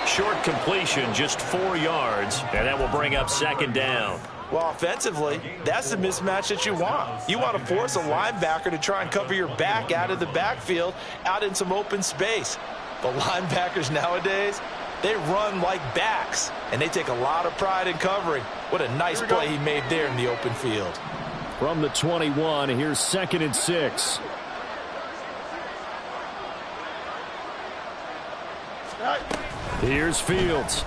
Short completion, just 4 yards, and that will bring up 2nd down. Well, offensively, that's the mismatch that you want. You want to force a linebacker to try and cover your back out of the backfield, out in some open space. But linebackers nowadays, they run like backs, and they take a lot of pride in covering. What a nice play he made there in the open field. From the 21, here's 2nd and 6. Here's Fields.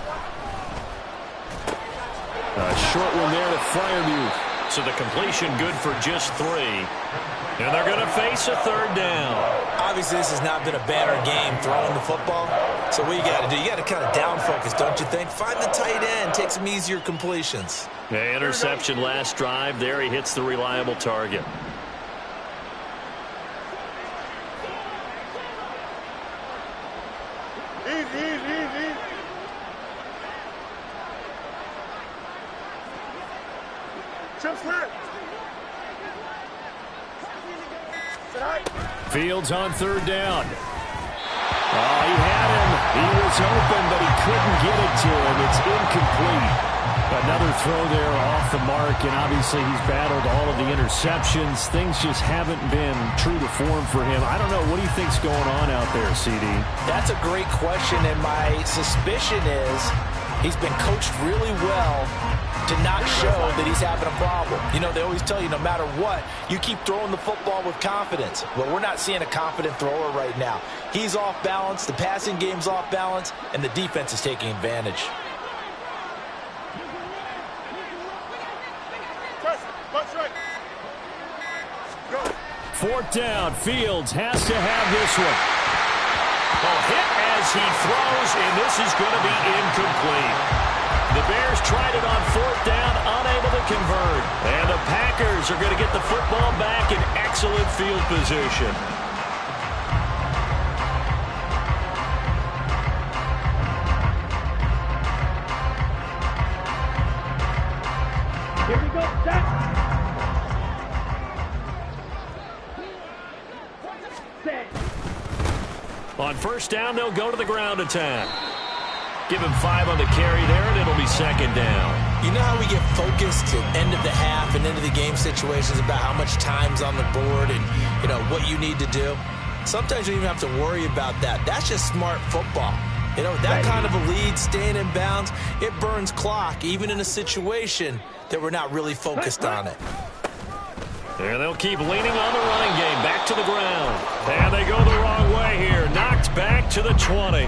A short one there to Freiermuth. So the completion good for just 3. And they're going to face a 3rd down. Obviously, this has not been a banner game throwing the football. So what you got to do, you got to kind of down focus, don't you think? Find the tight end, take some easier completions. Yeah, interception last drive. There he hits the reliable target. Easy. Chip slip. Fields on 3rd down. Oh, he had him. He was open, but he couldn't get it to him. It's incomplete. Another throw there off the mark, and obviously he's battled all of the interceptions. Things just haven't been true to form for him. I don't know. What do you think's going on out there, CD? That's a great question, and my suspicion is he's been coached really well to not show that he's having a problem. You know, they always tell you no matter what, you keep throwing the football with confidence. Well, we're not seeing a confident thrower right now. He's off balance, the passing game's off balance, and the defense is taking advantage. Go. 4th down. Fields has to have this one. Oh, hit as he throws, and this is going to be incomplete. The Bears tried it on 4th down, unable to convert. And the Packers are going to get the football back in excellent field position. Here we go, set. Set. On 1st down, they'll go to the ground attack. Give him 5 on the carry there, and it'll be 2nd down. You know how we get focused at end of the half and end of the game situations about how much time's on the board and, what you need to do? Sometimes you don't even have to worry about that. That's just smart football. That kind of a lead, staying in bounds, it burns clock, even in a situation that we're not really focused on it. And they'll keep leaning on the running game. Back to the ground. And they go the wrong way here. Knocked back to the 20.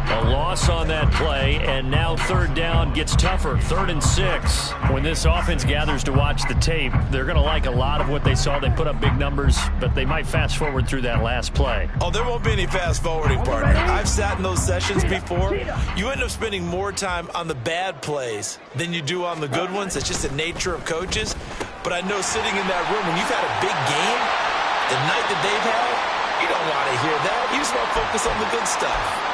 A loss on that play, and now 3rd down gets tougher. 3rd and 6. When this offense gathers to watch the tape, they're going to like a lot of what they saw. They put up big numbers, but they might fast forward through that last play. Oh, there won't be any fast forwarding, partner. I've sat in those sessions before. You end up spending more time on the bad plays than you do on the good ones. It's just the nature of coaches. But I know sitting in that room, when you've had a big game, the night that they've had, you don't want to hear that. You just want to focus on the good stuff.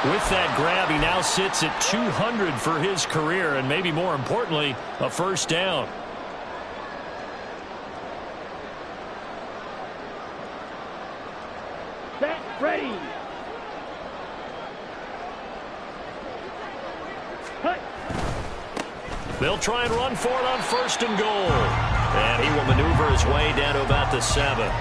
With that grab, he now sits at 200 for his career, and maybe more importantly, a 1st down. Set. Ready. Cut. They'll try and run for it on 1st and goal. And he will maneuver his way down to about the 7.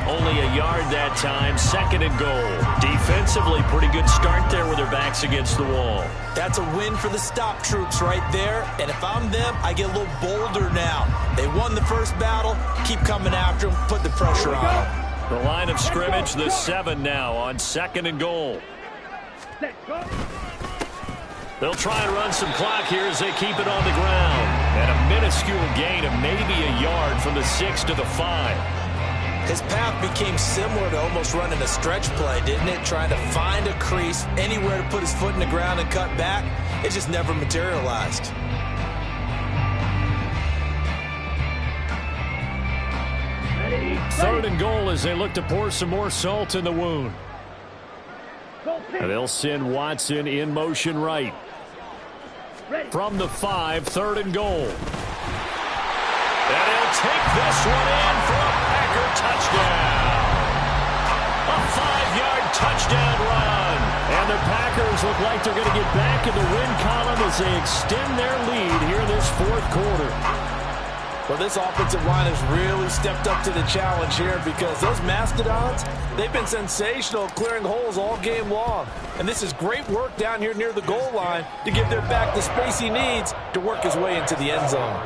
Only a yard that time, 2nd and goal. Defensively, pretty good start there with their backs against the wall. That's a win for the stop troops right there. And if I'm them, I get a little bolder now. They won the first battle. Keep coming after them. Put the pressure on them. The line of scrimmage, the 7 now on 2nd and goal. Set. Go. They'll try and run some clock here as they keep it on the ground. And a minuscule gain of maybe a yard from the 6 to the 5. His path became similar to almost running a stretch play, didn't it? Trying to find a crease, anywhere to put his foot in the ground and cut back. It just never materialized. Ready. 3rd and goal as they look to pour some more salt in the wound. Go, And they'll send Watson in motion right. Ready. From the 5, 3rd and goal. And he'll take this one in for a Packer touchdown. A 5-yard touchdown run. And the Packers look like they're going to get back in the win column as they extend their lead here in this 4th quarter. Well, this offensive line has really stepped up to the challenge here because those Mastodons, they've been sensational clearing holes all game long. And this is great work down here near the goal line to give their back the space he needs to work his way into the end zone.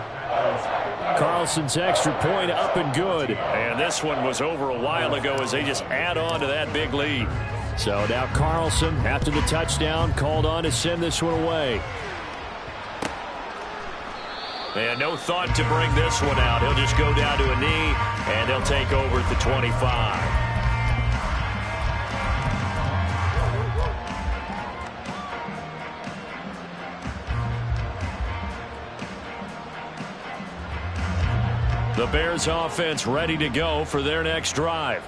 Carlson's extra point up and good. And this one was over a while ago as they just add on to that big lead. So now Carlson, after the touchdown, called on to send this one away. And no thought to bring this one out. He'll just go down to a knee, and they'll take over at the 25. The Bears offense ready to go for their next drive.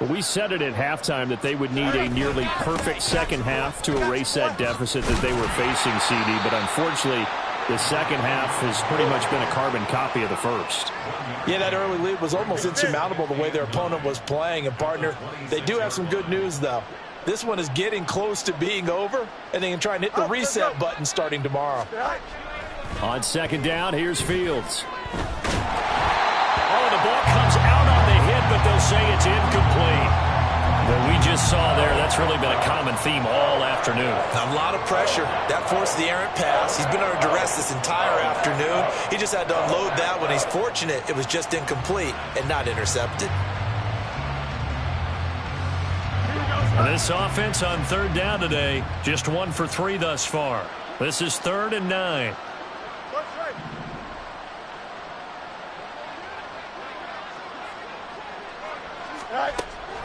We said it at halftime that they would need a nearly perfect second half to erase that deficit that they were facing, CD, but unfortunately, the second half has pretty much been a carbon copy of the first. Yeah, that early lead was almost insurmountable the way their opponent was playing. And, partner, they do have some good news, though. This one is getting close to being over, and they can try and hit the reset button starting tomorrow. On 2nd down, here's Fields. Oh, the ball comes out on the hit, but they'll say it's incomplete. What we just saw there, that's really been a common theme all afternoon. A lot of pressure. That forced the errant pass. He's been under duress this entire afternoon. He just had to unload that one. He's fortunate it was just incomplete and not intercepted. And this offense on 3rd down today, just 1 for 3 thus far. This is 3rd and 9.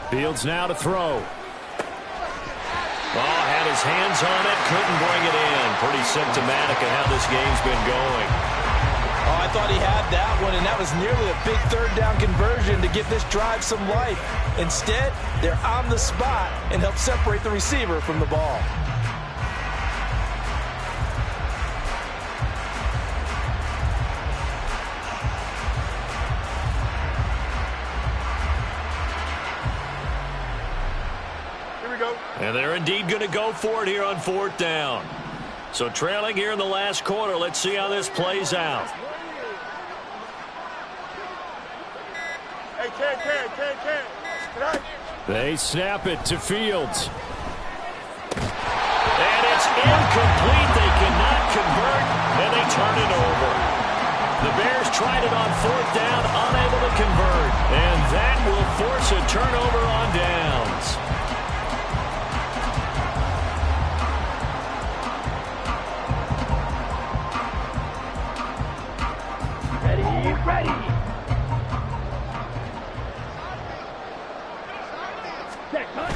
Fields now to throw. Oh, had his hands on it, couldn't bring it in. Pretty symptomatic of how this game's been going. Oh, I thought he had that one, and that was nearly a big third down conversion to give this drive some life. Instead, they're on the spot and help separate the receiver from the ball. Here we go. And they're indeed going to go for it here on 4th down. So trailing here in the last quarter, let's see how this plays out. Hey, can. They snap it to Fields. And it's incomplete. They cannot convert, and they turn it over. The Bears tried it on 4th down, unable to convert. And that will force a turnover on downs. Ready. Set, cut.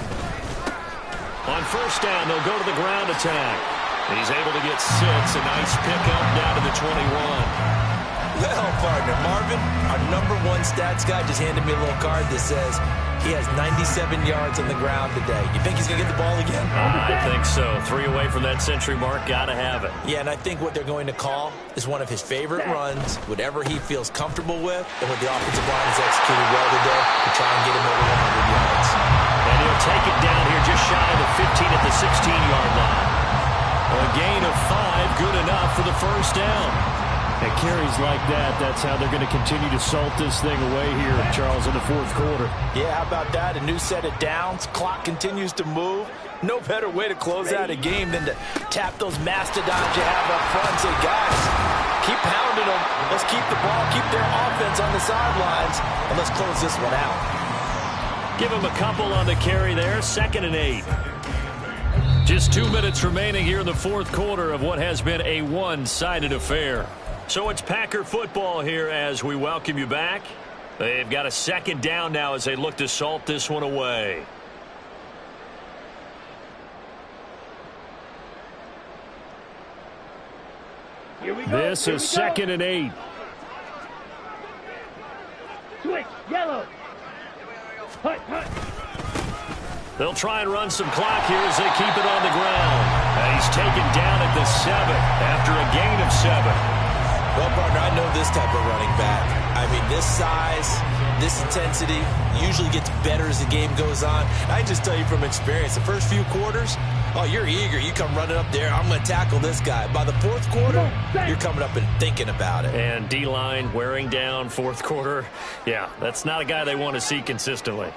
On 1st down, they'll go to the ground attack. He's able to get 6. A nice pickup down to the 21. Well, partner, Marvin, our #1 stats guy just handed me a little card that says he has 97 yards on the ground today. You think he's going to get the ball again? I think so. 3 away from that century mark. Got to have it. Yeah, and I think what they're going to call is one of his favorite runs, whatever he feels comfortable with, and what the offensive line has executed well today to try and get him over 100 yards. And he'll take it down here just shy of the 15 at the 16-yard line. A gain of 5, good enough for the 1st down. At carries like that, that's how they're going to continue to salt this thing away here, Charles, in the 4th quarter. Yeah, how about that? A new set of downs. Clock continues to move. No better way to close out a game than to tap those mastodons you have up front and say, guys, keep pounding them. Let's keep the ball, keep their offense on the sidelines, and let's close this one out. Give him a couple on the carry there. 2nd and 8. Just 2 minutes remaining here in the 4th quarter of what has been a one-sided affair. So it's Packer football here as we welcome you back. They've got a 2nd down now as they look to salt this one away. Here we go. This is 2nd and 8. Switch, yellow. Hut. They'll try and run some clock here as they keep it on the ground. And he's taken down at the 7 after a gain of 7. Well, partner, I know this type of running back. I mean, this size, this intensity usually gets better as the game goes on. I just tell you from experience, the first few quarters, oh, you're eager. You come running up there, I'm going to tackle this guy. By the 4th quarter, you're coming up and thinking about it. And D-line wearing down 4th quarter. Yeah, that's not a guy they want to see consistently.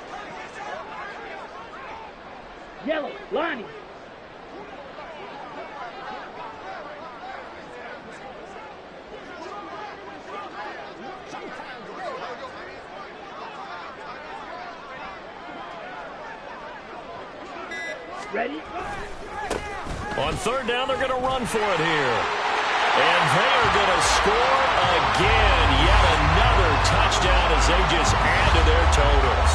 Yellow, Lonnie. Ready? On 3rd down, they're going to run for it here. And they are going to score again. Yet another touchdown as they just add to their totals.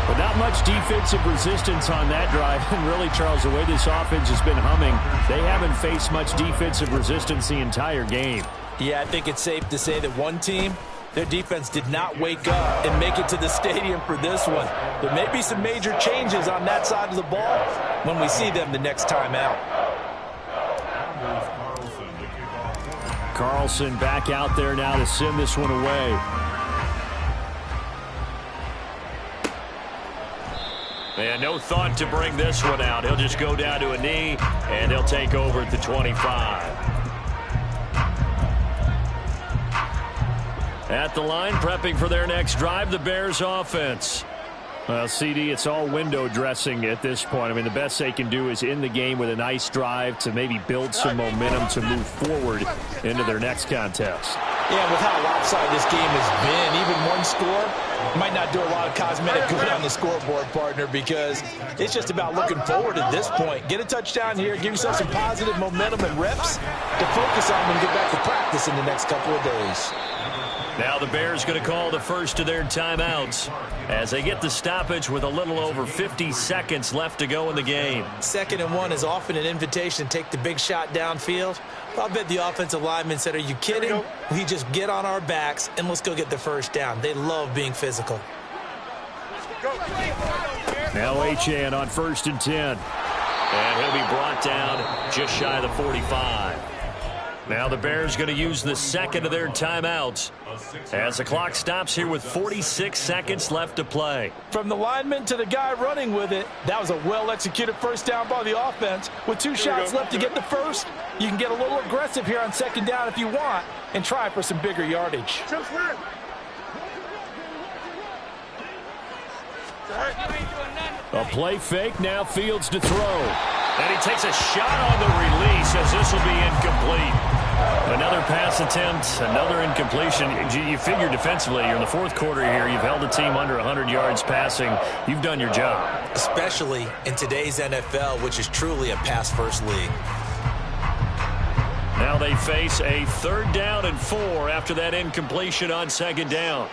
But not much defensive resistance on that drive. And really, Charles, the way this offense has been humming, they haven't faced much defensive resistance the entire game. Yeah, I think it's safe to say that one team, their defense did not wake up and make it to the stadium for this one. There may be some major changes on that side of the ball when we see them the next time out. Carlson back out there now to send this one away. And no thought to bring this one out. He'll just go down to a knee, and they'll take over at the 25. At the line, prepping for their next drive, the Bears offense. Well, CD, it's all window dressing at this point. I mean, the best they can do is end the game with a nice drive to maybe build some momentum to move forward into their next contest. Yeah, with how lopsided this game has been, even one score might not do a lot of cosmetic good on the scoreboard, partner, because it's just about looking forward at this point. Get a touchdown here, give yourself some positive momentum and reps to focus on when you get back to practice in the next couple of days. Now the Bears going to call the first of their timeouts as they get the stoppage with a little over 50 seconds left to go in the game. 2nd and 1 is often an invitation to take the big shot downfield. I'll bet the offensive lineman said, are you kidding? We just get on our backs and let's go get the first down. They love being physical. Now Achane on 1st and 10. And he'll be brought down just shy of the 45. Now the Bears going to use the 2nd of their timeouts as the clock stops here with 46 seconds left to play. From the lineman to the guy running with it, that was a well-executed first down by the offense. With 2 shots left to get the first, you can get a little aggressive here on 2nd down if you want and try for some bigger yardage. A play fake, now Fields to throw. And he takes a shot on the release as this will be incomplete. Another pass attempt, another incompletion. You figure defensively, you're in the 4th quarter here. You've held the team under 100 yards passing. You've done your job. Especially in today's NFL, which is truly a pass-first league. Now they face a 3rd down and 4 after that incompletion on 2nd down.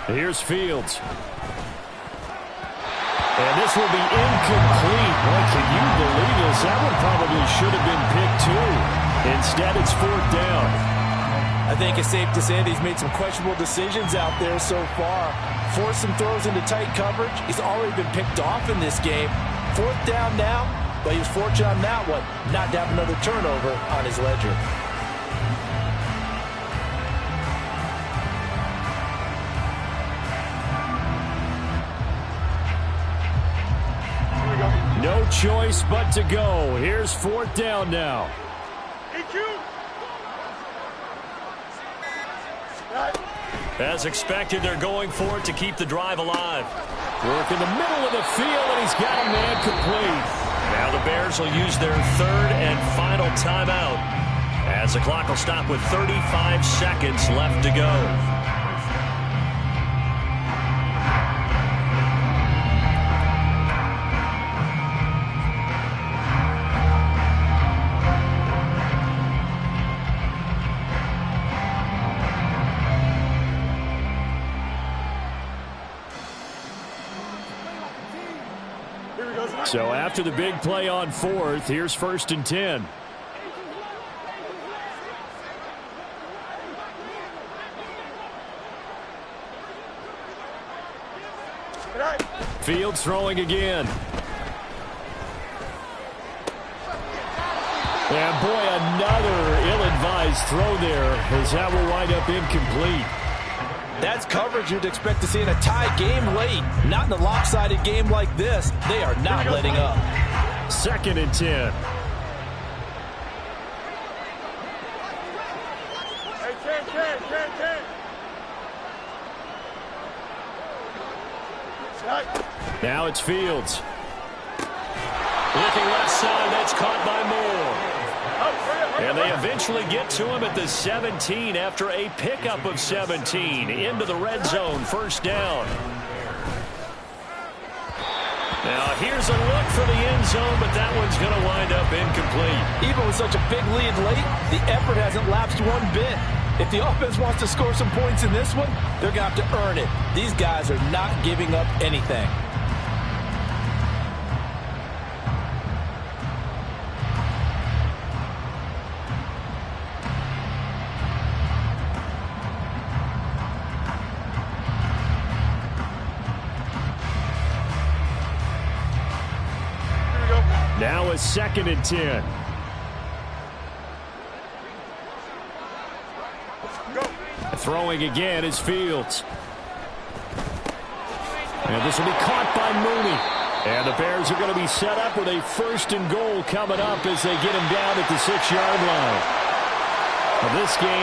Here's Fields. And this will be incomplete. Boy, can you believe this? That one probably should have been picked too. Instead, it's 4th down. I think it's safe to say that he's made some questionable decisions out there so far. Forced some throws into tight coverage. He's already been picked off in this game. 4th down now, but he was fortunate on that one not to have another turnover on his ledger. No choice but to go. Here's 4th down now. As expected, they're going for it to keep the drive alive. Work in the middle of the field, and he's got a man complete. Now the Bears will use their 3rd and final timeout as the clock will stop with 35 seconds left to go. So after the big play on 4th, here's 1st and 10. Fields throwing again. And boy, another ill-advised throw there as that will wind up incomplete. That's coverage you'd expect to see in a tie game late. Not in a lopsided game like this. They are not letting up. 2nd and 10. Now it's Fields. Looking left side, that's caught by Moore. And they eventually get to him at the 17 after a pickup of 17 into the red zone, 1st down. Now here's a look for the end zone, but that one's going to wind up incomplete. Even with such a big lead late, the effort hasn't lapsed one bit. If the offense wants to score some points in this one, they're going to have to earn it. These guys are not giving up anything. Now a 2nd and 10. Throwing again is Fields. And this will be caught by Mooney. And the Bears are going to be set up with a 1st and goal coming up as they get him down at the 6-yard line. This game